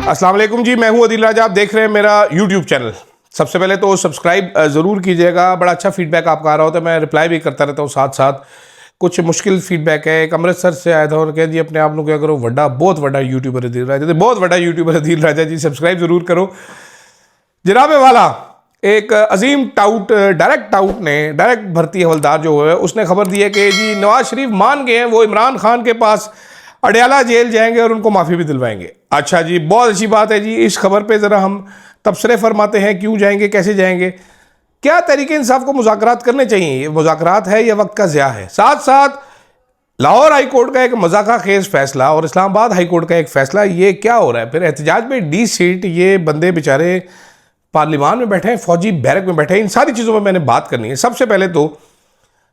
अस्सलाम वालेकुम जी, मैं हूं अदील राजा। आप देख रहे हैं मेरा यूट्यूब चैनल। सबसे पहले तो सब्सक्राइब ज़रूर कीजिएगा। बड़ा अच्छा फीडबैक आपका आ रहा होता है, मैं रिप्लाई भी करता रहता हूं साथ साथ। कुछ मुश्किल फीडबैक है। एक अमृतसर से आया था और कह जी अपने आप को क्या करो, बहुत वड्डा यूट्यूबर अदील राजा, बहुत वड्डा यूट्यूबर अदील राजा जी, सब्सक्राइब ज़रूर करो जनाब वाला। एक अजीम टाउट, डायरेक्ट टाउट ने, डायरेक्ट भर्ती हवलदार जो है उसने खबर दी है कि जी नवाज शरीफ मान गए हैं, वो इमरान खान के पास अडयाला जेल जाएंगे और उनको माफ़ी भी दिलवाएंगे। अच्छा जी, बहुत अच्छी बात है जी। इस खबर पे ज़रा हम तबसरे फरमाते हैं, क्यों जाएंगे, कैसे जाएंगे, क्या तरीके इंसाफ को मुज़ाकरात करने चाहिए, ये मुज़ाकरात है या वक्त का ज़िया है। साथ साथ लाहौर हाई कोर्ट का एक मजाका खेज फैसला और इस्लामाबाद हाई कोर्ट का एक फैसला, ये क्या हो रहा है। फिर एहतजाज में डी सीट, ये बंदे बेचारे पार्लियामान में बैठे हैं, फौजी बैरक में बैठे हैं। इन सारी चीज़ों में मैंने बात करनी है। सबसे पहले तो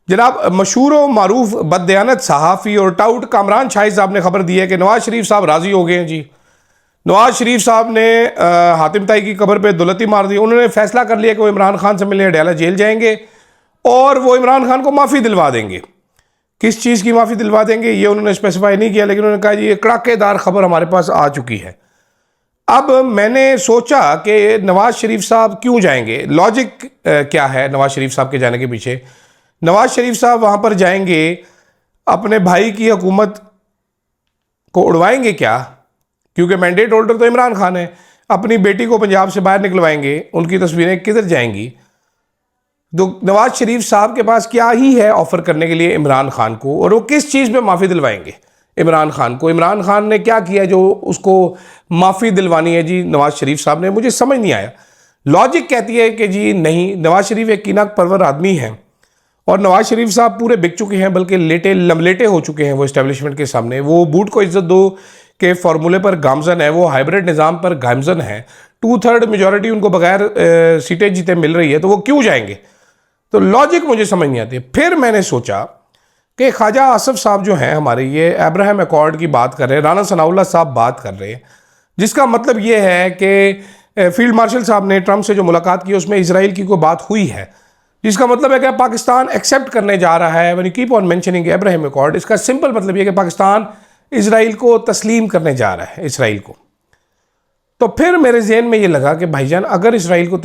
जनाब मशहूर व मारूफ बददयानत सहाफ़ी और टाउट कामरान शाही साहब ने खबर दी है कि नवाज शरीफ साहब राज़ी हो गए हैं जी। नवाज शरीफ साहब ने हातिम ताई की कब्र पे दुलती मार दी। उन्होंने फैसला कर लिया कि वो इमरान खान से मिलने अडयाला जेल जाएंगे और वो इमरान खान को माफ़ी दिलवा देंगे। किस चीज़ की माफ़ी दिलवा देंगे ये उन्होंने स्पेसिफाई नहीं किया, लेकिन उन्होंने कहा जी ये कड़ाकेदार खबर हमारे पास आ चुकी है। अब मैंने सोचा कि नवाज शरीफ साहब क्यों जाएंगे, लॉजिक क्या है नवाज शरीफ साहब के जाने के पीछे। नवाज शरीफ साहब वहाँ पर जाएंगे, अपने भाई की हुकूमत को उड़वाएंगे क्या, क्योंकि मैंडेट होल्डर तो इमरान खान है। अपनी बेटी को पंजाब से बाहर निकलवाएंगे, उनकी तस्वीरें किधर जाएंगी। तो नवाज शरीफ साहब के पास क्या ही है ऑफर करने के लिए इमरान खान को, और वो किस चीज़ पे माफ़ी दिलवाएंगे इमरान खान को। इमरान खान ने क्या किया जो उसको माफ़ी दिलवानी है जी नवाज शरीफ साहब ने, मुझे समझ नहीं आया। लॉजिक कहती है कि जी नहीं, नवाज शरीफ एक कीना परवर आदमी है और नवाज शरीफ साहब पूरे बिक चुके हैं, बल्कि लेटे लमलेटे हो चुके हैं वो इस्टेब्लिशमेंट के सामने। वो बूट को इज्जत दो के फॉर्मूले पर गामजन है, वो हाइब्रिड निज़ाम पर गामजन है। 2/3 मेजॉरिटी उनको बगैर सीटें जीते मिल रही है, तो वो क्यों जाएंगे। तो लॉजिक मुझे समझ नहीं आती। फिर मैंने सोचा कि ख्वाजा आसफ साहब जो हैं हमारे, ये अब्राहम अकॉर्ड की बात कर रहे हैं, राना सनाउल्लाह साहब बात कर रहे हैं, जिसका मतलब ये है कि फील्ड मार्शल साहब ने ट्रंप से जो मुलाकात की उसमें इसराइल की कोई बात हुई है, जिसका मतलब है कि पाकिस्तान एक्सेप्ट करने जा रहा है। When you keep on mentioning Abraham accord, इसका सिंपल मतलब ये कि पाकिस्तान इसराइल को तस्लीम करने जा रहा है, इसराइल को। तो फिर मेरे जहन में ये लगा कि भाईजान अगर इसराइल को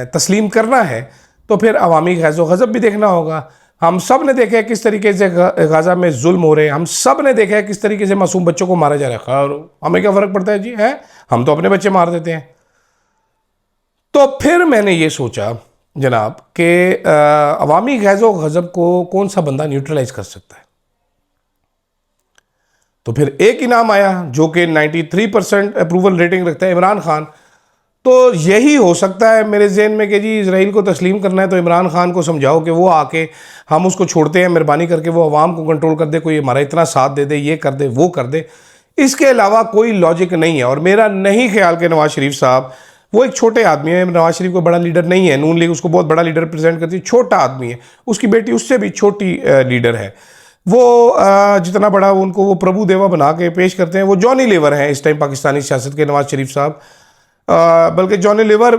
तस्लीम करना है तो फिर अवामी गैज़ो गज़ब भी देखना होगा। हम सब ने देखा है किस तरीके से गाज़ा में जुल्म हो रहे हैं, हम सब ने देखा है किस तरीके से मासूम बच्चों को मारा जा रहा है। हमें क्या फ़र्क पड़ता है जी, है हम तो अपने बच्चे मार देते हैं। तो फिर मैंने ये सोचा जनाब कि अवामी गैज़ो गज़ब को कौन सा बंदा न्यूट्रलाइज कर सकता है। तो फिर एक इनाम आया जो कि 93% अप्रूवल रेटिंग रखता है, इमरान खान। तो यही हो सकता है मेरे जहन में कि जी इसराइल को तस्लीम करना है तो इमरान खान को समझाओ कि वो आके हम उसको छोड़ते हैं, मेहरबानी करके वो अवाम को कंट्रोल कर दे, कोई हमारा इतना साथ दे दे, ये कर दे, वो कर दे। इसके अलावा कोई लॉजिक नहीं है। और मेरा नहीं ख्याल कि नवाज शरीफ साहब, वो एक छोटे आदमी है, नवाज शरीफ को बड़ा लीडर नहीं है, नून लीग उसको बहुत बड़ा लीडर प्रेजेंट करती है, छोटा आदमी है। उसकी बेटी उससे भी छोटी लीडर है। वो जितना बड़ा उनको वो प्रभु देवा बना के पेश करते हैं, वो जॉनी लीवर हैं इस टाइम पाकिस्तानी सियासत के, नवाज शरीफ साहब। बल्कि जॉनी लीवर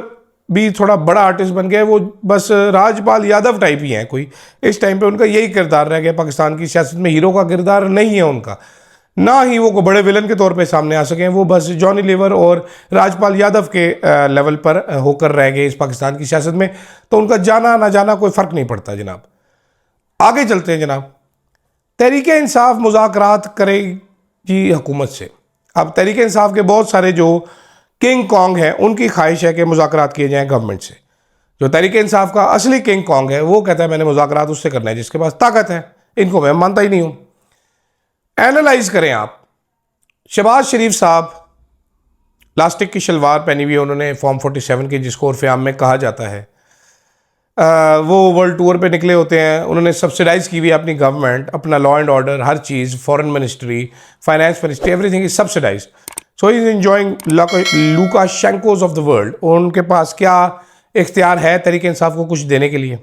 भी थोड़ा बड़ा आर्टिस्ट बन गया, वो बस राजपाल यादव टाइप ही हैं कोई। इस टाइम पे उनका यही किरदार रह गया पाकिस्तान की सियासत में, हीरो का किरदार नहीं है उनका, ना ही वो को बड़े विलन के तौर पे सामने आ सकें। वो बस जॉनी लीवर और राजपाल यादव के लेवल पर होकर रह गए इस पाकिस्तान की सियासत में। तो उनका जाना ना जाना कोई फ़र्क नहीं पड़ता जनाब। आगे चलते हैं जनाब। तहरीके इंसाफ मुज़ाकरात करेगी हुकूमत से। अब तहरीके इंसाफ के बहुत सारे जो किंग कॉन्ग हैं उनकी ख्वाहिश है कि मुज़ाकरात किए जाएँ गवर्नमेंट से। जो तहरीके इंसाफ का असली किंग कॉन्ग है वो कहता है मैंने मुज़ाकरात उससे करना है जिसके पास ताकत है। इनको मैं मानता ही नहीं हूँ। एनालाइज करें आप, शहबाज शरीफ साहब प्लास्टिक की शलवार पहनी हुई है उन्होंने, फॉर्म 47 की, जिसको उर्फ़ आम में कहा जाता है। वो वर्ल्ड टूर पे निकले होते हैं, उन्होंने सब्सिडाइज़ की हुई है अपनी गवर्नमेंट, अपना लॉ एंड ऑर्डर, हर चीज़, foreign ministry, finance ministry, everything is subsidize. So he is enjoying Lukashenkos of the world. उनके पास क्या इख्तियार है तहरीक इंसाफ को कुछ देने के लिए।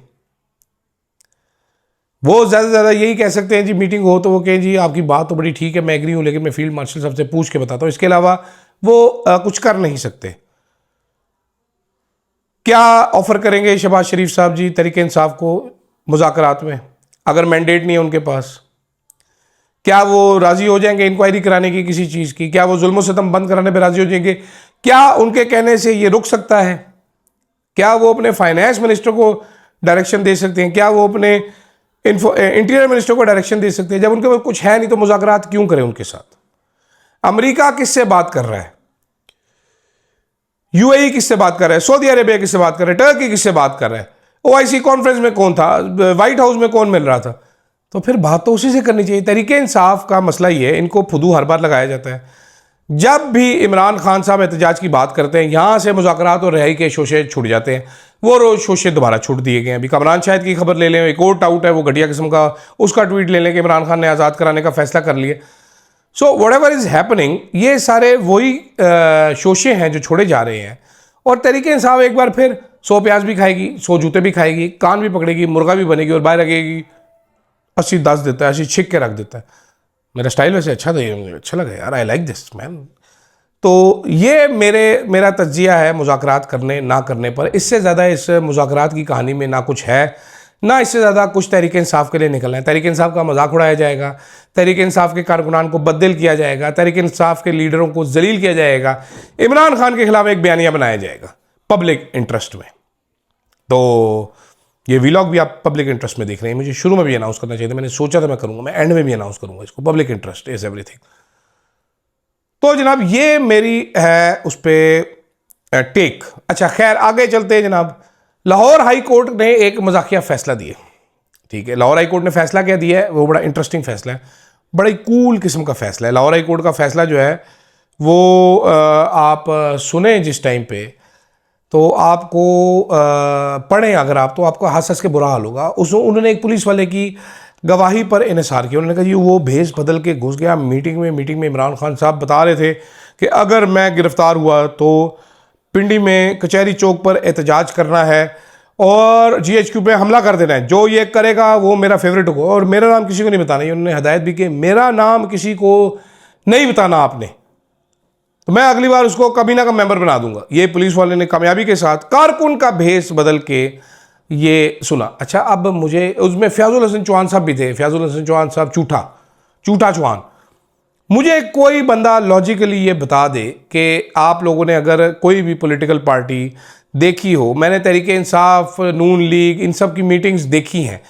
वो ज़्यादा से ज़्यादा यही कह सकते हैं जी, मीटिंग हो तो वो कहें जी आपकी बात तो बड़ी ठीक है, मैं एग्री हूँ, लेकिन मैं फील्ड मार्शल साहब से पूछ के बताता हूँ। इसके अलावा वो कुछ कर नहीं सकते। क्या ऑफर करेंगे शहबाज शरीफ साहब जी तहरीक इंसाफ को मुज़ाकरात में, अगर मैंडेट नहीं है उनके पास। क्या वो राजी हो जाएंगे इंक्वायरी कराने की किसी चीज़ की? क्या वो जुल्म सितम बंद कराने पर राजी हो जाएंगे? क्या उनके कहने से ये रुक सकता है? क्या वो अपने फाइनेंस मिनिस्टर को डायरेक्शन दे सकते हैं? क्या वो अपने इंटीरियर मिनिस्टर को डायरेक्शन दे सकते हैं? जब उनके पास कुछ है नहीं तो मुज़ाकरात क्यों करें उनके साथ? अमेरिका किससे बात कर रहा है? यूएई किससे बात कर रहा है? सऊदी अरेबिया किससे बात कर रहा है? टर्की किससे बात कर रहा है? ओआईसी कॉन्फ्रेंस में कौन था? व्हाइट हाउस में कौन मिल रहा था? तो फिर बात तो उसी से करनी चाहिए। तरीके इंसाफ का मसला ही है, इनको फुदू हर बार लगाया जाता है। जब भी इमरान खान साहब एहतजाज की बात करते हैं, यहां से मुज़ाकरात और रिहाई के शोशे छूट जाते हैं। वो रोज शोशे दोबारा छूट दिए गए हैं। अभी कमरान शाहिद की खबर ले लें, एक और टाउट है वो घटिया किस्म का, उसका ट्वीट ले लें कि इमरान खान ने आज़ाद कराने का फैसला कर लिया। So what ever is happening, ये सारे वही शोशे हैं जो छोड़े जा रहे हैं। और तरीके इंसाफ एक बार फिर 100 प्याज भी खाएगी, 100 जूते भी खाएगी, कान भी पकड़ेगी, मुर्गा भी बनेगी और बाहर रखेगी। 80-10 देता है, 80 छिक के रख देता है। मेरा स्टाइल वैसे अच्छा था, ये मुझे अच्छा लगा यार, आई लाइक दिस मैन। तो ये मेरा तज्जिया है मुज़ाकरात करने ना करने पर। इससे ज़्यादा इस मुज़ाकरात की कहानी में ना कुछ है, ना इससे ज़्यादा कुछ तहरीक इंसाफ के लिए निकलना है। तहरीक इंसाफ का मजाक उड़ाया जाएगा, तहरीक इंसाफ के कारकुनान को बददिल किया जाएगा, तहरीक इंसाफ के लीडरों को जलील किया जाएगा, इमरान खान के खिलाफ एक बयानिया बनाया जाएगा पब्लिक इंटरेस्ट में। तो ये व्लॉग भी आप पब्लिक इंटरेस्ट में देख रहे हैं। मुझे शुरू में भी अनाउंस करना चाहिए था, मैंने सोचा था मैं करूँगा, मैं एंड में भी अनाउंस करूँगा इसको। Public interest is everything. तो जनाब ये मेरी है उस पर टेक। अच्छा खैर आगे चलते हैं जनाब। लाहौर हाई कोर्ट ने एक मजाकिया फैसला दिया। ठीक है, लाहौर हाई कोर्ट ने फैसला क्या दिया है, वो बड़ा इंटरेस्टिंग फैसला है, बड़ा ही कूल किस्म का फैसला है। लाहौर हाई कोर्ट का फैसला जो है वो आप सुने जिस टाइम पे, तो आपको पढ़ें अगर आप, तो आपको हंस हंस के बुरा हाल होगा। उन्होंने एक पुलिस वाले की गवाही पर इन्हिसार किया। उन्होंने कहा जी वो भेस बदल के घुस गया मीटिंग में इमरान खान साहब बता रहे थे कि अगर मैं गिरफ्तार हुआ तो पिंडी में कचहरी चौक पर एहतजाज करना है और जीएचक्यू पे हमला कर देना है, जो ये करेगा वो मेरा फेवरेट होगा और मेरा नाम किसी को नहीं बताना। उन्होंने हदायत भी की मेरा नाम किसी को नहीं बताना आपने, तो मैं अगली बार उसको कबीना का मेंबर बना दूंगा। ये पुलिस वाले ने कामयाबी के साथ कारकुन का भेस बदल के ये सुना। अच्छा अब मुझे उसमें फयाजुल हसन चौहान साहब भी थे। फयाजुल हसन चौहान साहब चूठा चौहान। मुझे कोई बंदा लॉजिकली ये बता दे कि आप लोगों ने अगर कोई भी पॉलिटिकल पार्टी देखी हो, मैंने तहरीके इंसाफ, नून लीग, इन सब की मीटिंग्स देखी हैं,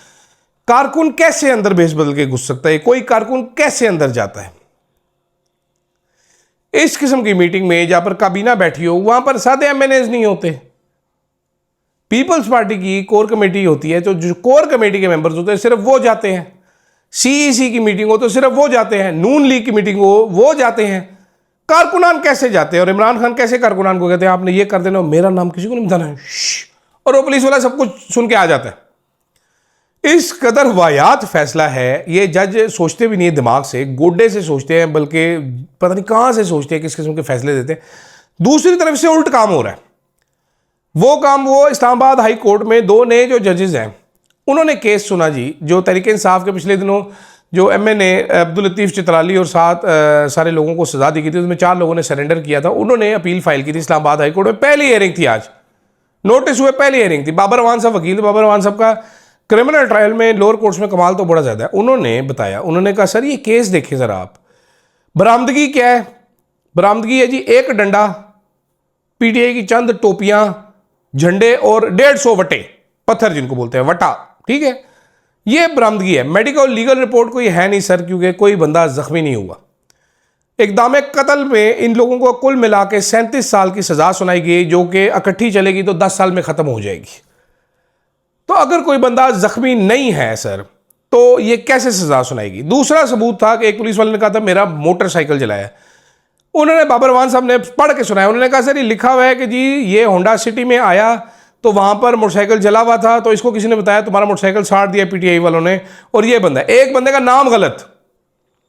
कारकुन कैसे अंदर भेस बदल के घुस सकता है? कोई कारकुन कैसे अंदर जाता है? इस किस्म की मीटिंग में जहां पर काबीना बैठी हो वहां पर सादे एमएनएज नहीं होते। पीपल्स पार्टी की कोर कमेटी होती है, तो जो कोर कमेटी के मेंबर्स होते हैं सिर्फ वो जाते हैं। सीईसी की मीटिंग हो तो सिर्फ वो जाते हैं। नून लीग की मीटिंग हो वो जाते हैं। कारकुनान कैसे जाते हैं? और इमरान खान कैसे कारकुनान को कहते हैं आपने ये कर देना, मेरा नाम किसी को नहीं बताना है, और वो पुलिस वाला सब कुछ सुन के आ जाता है। इस कदर वायात फैसला है। ये जज सोचते भी नहीं है दिमाग से, गोडे से सोचते हैं, बल्कि पता नहीं कहां से सोचते हैं, किस किस्म के फैसले देते हैं। दूसरी तरफ से उल्ट काम हो रहा है। वो इस्लामाबाद हाई कोर्ट में दो नए जो जजेस हैं उन्होंने केस सुना जी, जो तहरीक इंसाफ के पिछले दिनों जो एमएनए अब्दुल लतीफ़ चित्राली और साथ सारे लोगों को सजा दी गई थी, उसमें 4 लोगों ने सरेंडर किया था। उन्होंने अपील फाइल की थी इस्लामाबाद हाई कोर्ट में। पहली हियरिंग थी, आज नोटिस हुए, पहली हियरिंग थी। बाबर अवान साहब वकील, बाबर अवान साहब का क्रिमिनल ट्रायल में लोअर कोर्ट्स में कमाल तो बड़ा ज़्यादा है। उन्होंने बताया, उन्होंने कहा सर ये केस देखें ज़रा आप, बरामदगी क्या है? बरामदगी है जी एक डंडा, पीटीआई की चंद टोपियां, झंडे और 150 वटे, पत्थर जिनको बोलते हैं वटा, ठीक है, ये बरामदगी है। मेडिकल लीगल रिपोर्ट कोई है नहीं सर, क्योंकि कोई बंदा जख्मी नहीं हुआ। इक़दाम कत्ल में इन लोगों को कुल मिला के 37 साल की सजा सुनाई गई, जो कि इकट्ठी चलेगी तो 10 साल में ख़त्म हो जाएगी। तो अगर कोई बंदा जख्मी नहीं है सर, तो ये कैसे सजा सुनाएगी? दूसरा सबूत था कि एक पुलिस वाले ने कहा था मेरा मोटरसाइकिल जलाया। उन्होंने बाबर अवान साहब ने पढ़ के सुनाया। उन्होंने कहा सर ये लिखा हुआ है कि जी ये होंडा सिटी में आया तो वहां पर मोटरसाइकिल जला हुआ था, तो इसको किसी ने बताया तुम्हारा मोटरसाइकिल साड़ दिया पीटीआई वालों ने, और ये बंदा, एक बंदे का नाम गलत,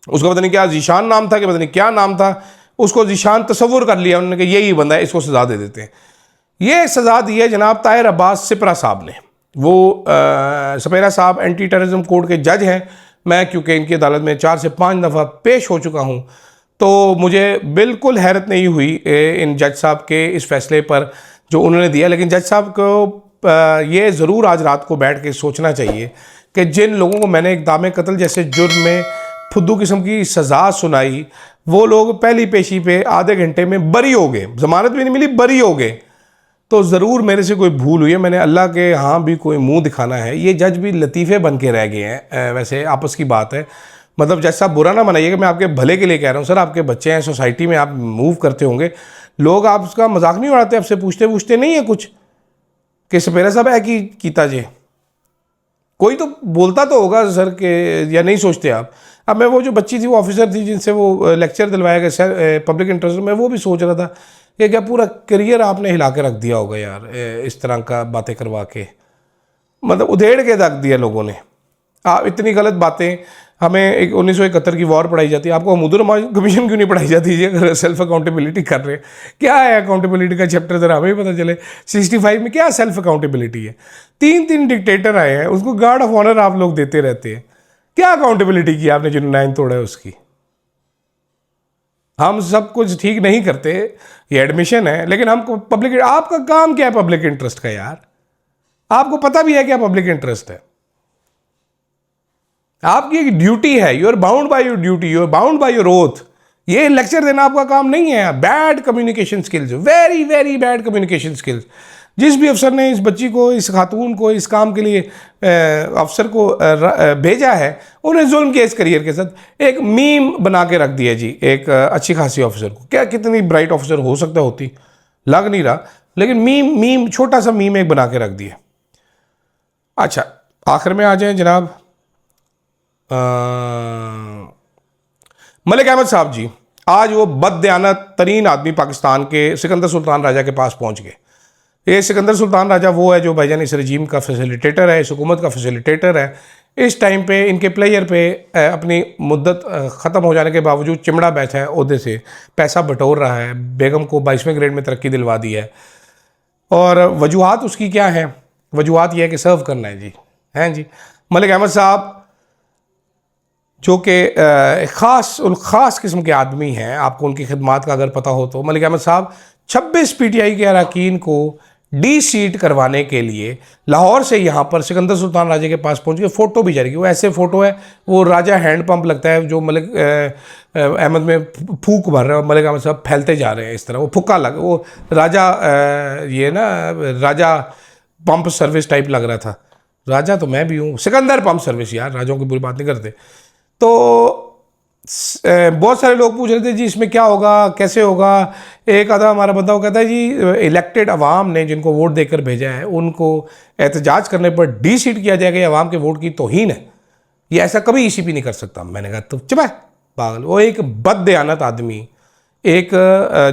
उसका पता नहीं क्या जीशान नाम था कि पता नहीं क्या नाम था, उसको जीशान तस्वुर कर लिया उन्होंने कि यही बंदा है, इसको सजा दे देते हैं। ये सजा दी है जनाब ताहिर अब्बास सिपरा साहब ने। वो सपेरा साहब एंटी टेररिज्म कोर्ट के जज हैं। मैं क्योंकि इनकी अदालत में 4 से 5 दफ़ा पेश हो चुका हूँ, तो मुझे बिल्कुल हैरत नहीं हुई इन जज साहब के इस फैसले पर जो उन्होंने दिया। लेकिन जज साहब को ये ज़रूर आज रात को बैठ के सोचना चाहिए कि जिन लोगों को मैंने इक़दाम कत्ल जैसे जुर्म में फुद्दू किस्म की सज़ा सुनाई, वो लोग पहली पेशी पे आधे घंटे में बरी हो गए, ज़मानत भी नहीं मिली, बरी हो गए। तो ज़रूर मेरे से कोई भूल हुई है, मैंने अल्लाह के यहाँ भी कोई मुंह दिखाना है। ये जज भी लतीफ़े बन के रह गए हैं, वैसे आपस की बात है। मतलब जैसा बुरा ना मनाइएगा, मैं आपके भले के लिए कह रहा हूँ सर। आपके बच्चे हैं, सोसाइटी में आप मूव करते होंगे, लोग आपका मजाक नहीं उड़ाते, आपसे पूछते नहीं है कुछ कि सपेरा साहब है कि कीता जे, कोई तो बोलता तो होगा सर के, या नहीं सोचते आप? अब मैं वो जो बच्ची थी, वो ऑफिसर थी जिनसे वो लेक्चर दिलवाया गया पब्लिक इंटरेस्ट में, वो भी सोच रहा था कि क्या पूरा करियर आपने हिला के रख दिया होगा यार, इस तरह का बातें करवा के, मतलब उधेड़ के रख दिया लोगों ने। आप इतनी गलत बातें, हमें 1971 की वॉर पढ़ाई जाती है, आपको हमुदुर कमीशन क्यों नहीं पढ़ाई जाती है अगर सेल्फ अकाउंटेबिलिटी कर रहे हैं? क्या है अकाउंटेबिलिटी का चैप्टर, ज़रा हमें भी पता चले। 65 में क्या सेल्फ अकाउंटेबिलिटी है? 3 डिक्टेटर आए हैं, उसको गार्ड ऑफ ऑनर आप लोग देते रहते हैं। क्या अकाउंटेबिलिटी की आपने जो 9 तोड़ा है उसकी? हम सब कुछ ठीक नहीं करते, ये एडमिशन है, लेकिन हमको पब्लिक, आपका काम क्या है पब्लिक इंटरेस्ट का यार? आपको पता भी है क्या पब्लिक इंटरेस्ट है? आपकी एक ड्यूटी है, you are bound by your duty, you are bound by your oath. ये लेक्चर देना आपका काम नहीं है। Bad communication skills, very very bad communication skills. जिस भी अफसर ने इस बच्ची को, इस खातून को इस काम के लिए अफसर को भेजा है, उन्हें जुल्म किया इस करियर के साथ। एक मीम बना के रख दिया जी एक अच्छी खासी ऑफिसर को। क्या कितनी ब्राइट ऑफिसर हो सकता होती, लग नहीं रहा, लेकिन मीम छोटा सा मीम एक बना के रख दिया। अच्छा, आखिर में आ जाए जनाब, मलिक अहमद साहब जी। आज वो बददयानत तरीन आदमी पाकिस्तान के सिकंदर सुल्तान राजा के पास पहुंच गए। ये सिकंदर सुल्तान राजा वो है जो भाईजान इस रजीम का फैसिलिटेटर है, इस हुकूमत का फैसिलिटेटर है। इस टाइम पे इनके प्लेयर पे अपनी मुद्दत ख़त्म हो जाने के बावजूद चिमड़ा बैठा है ओहदे से, पैसा बटोर रहा है, बेगम को 22वें ग्रेड में तरक्की दिलवा दी है। और वजूहात उसकी क्या है? वजूहात यह है कि सर्व करना है जी, हैं जी। मलिक अहमद साहब जो कि ख़ास किस्म के आदमी हैं, आपको उनकी खिदमात का अगर पता हो तो। मलिक अहमद साहब 26 PTI के अरकान को डी-सीट करवाने के लिए लाहौर से यहाँ पर सिकंदर सुल्तान राजा के पास पहुँच गए। फ़ोटो भी जाएगी, वो ऐसे फ़ोटो है, वो राजा हैंड पंप लगता है जो मलिक अहमद में फूक भर रहे हैं और मलिक अहमद साहब फैलते जा रहे हैं इस तरह। वो फुक्का लग, वो राजा ये ना राजा पंप सर्विस टाइप लग रहा था। राजा तो मैं भी हूँ, सिकंदर पंप सर्विस यार, राजाओं की बुरी बात नहीं करते। तो बहुत सारे लोग पूछ रहे थे जी इसमें क्या होगा, कैसे होगा। एक आधा हमारा बंदा वो कहता है जी इलेक्टेड अवाम ने जिनको वोट देकर भेजा है उनको एहतजाज करने पर डी-सीट किया जाएगा, ये अवाम के वोट की तौहीन है, ये ऐसा कभी ECP नहीं कर सकता। मैंने कहा तो चुप है पागल। वो एक बददयानत आदमी, एक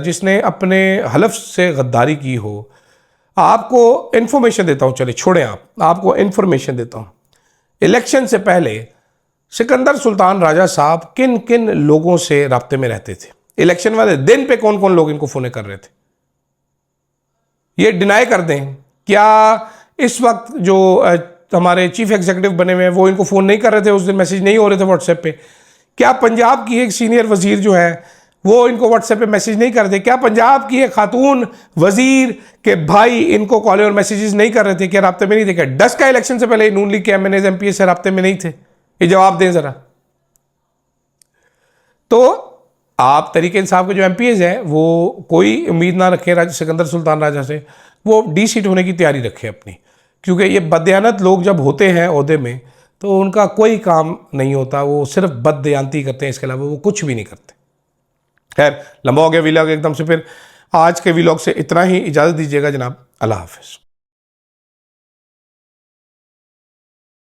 जिसने अपने हलफ से गद्दारी की हो। आपको इन्फॉर्मेशन देता हूँ, चले छोड़ें आपको इन्फॉर्मेशन देता हूँ। इलेक्शन से पहले सिकंदर सुल्तान राजा साहब किन किन लोगों से राब्ते में रहते थे, इलेक्शन वाले दिन पे कौन कौन लोग इनको फ़ोन कर रहे थे, ये डिनाई कर दें। क्या इस वक्त जो हमारे चीफ एग्जीक्यूटिव बने हुए हैं वो इनको फ़ोन नहीं कर रहे थे उस दिन, मैसेज नहीं हो रहे थे व्हाट्सएप पे? क्या पंजाब की एक सीनियर वजीर जो है वो इनको व्हाट्सएप पे मैसेज नहीं कर रहे थे? क्या पंजाब की एक खातून वजीर के भाई इनको कॉल और मैसेजेस नहीं कर रहे थे? क्या राब्ते में नहीं थे? क्या 10 का इलेक्शन से पहले नून लीग के MNAs MPs से राब्ते में नहीं थे? ये जवाब दें ज़रा। तो आप तरीके इंसाफ के जो MPs हैं वो कोई उम्मीद ना रखें सिकंदर सुल्तान राजा से, वो डी-सीट होने की तैयारी रखें अपनी, क्योंकि ये बददयानत लोग जब होते हैं ओहदे में तो उनका कोई काम नहीं होता, वो सिर्फ बददयानती करते हैं, इसके अलावा वो कुछ भी नहीं करते। खैर, लंबा हो गया व्लॉग एकदम से। फिर आज के व्लॉग से इतना ही, इजाज़त दीजिएगा जनाब, अल्लाह हाफ़िज़।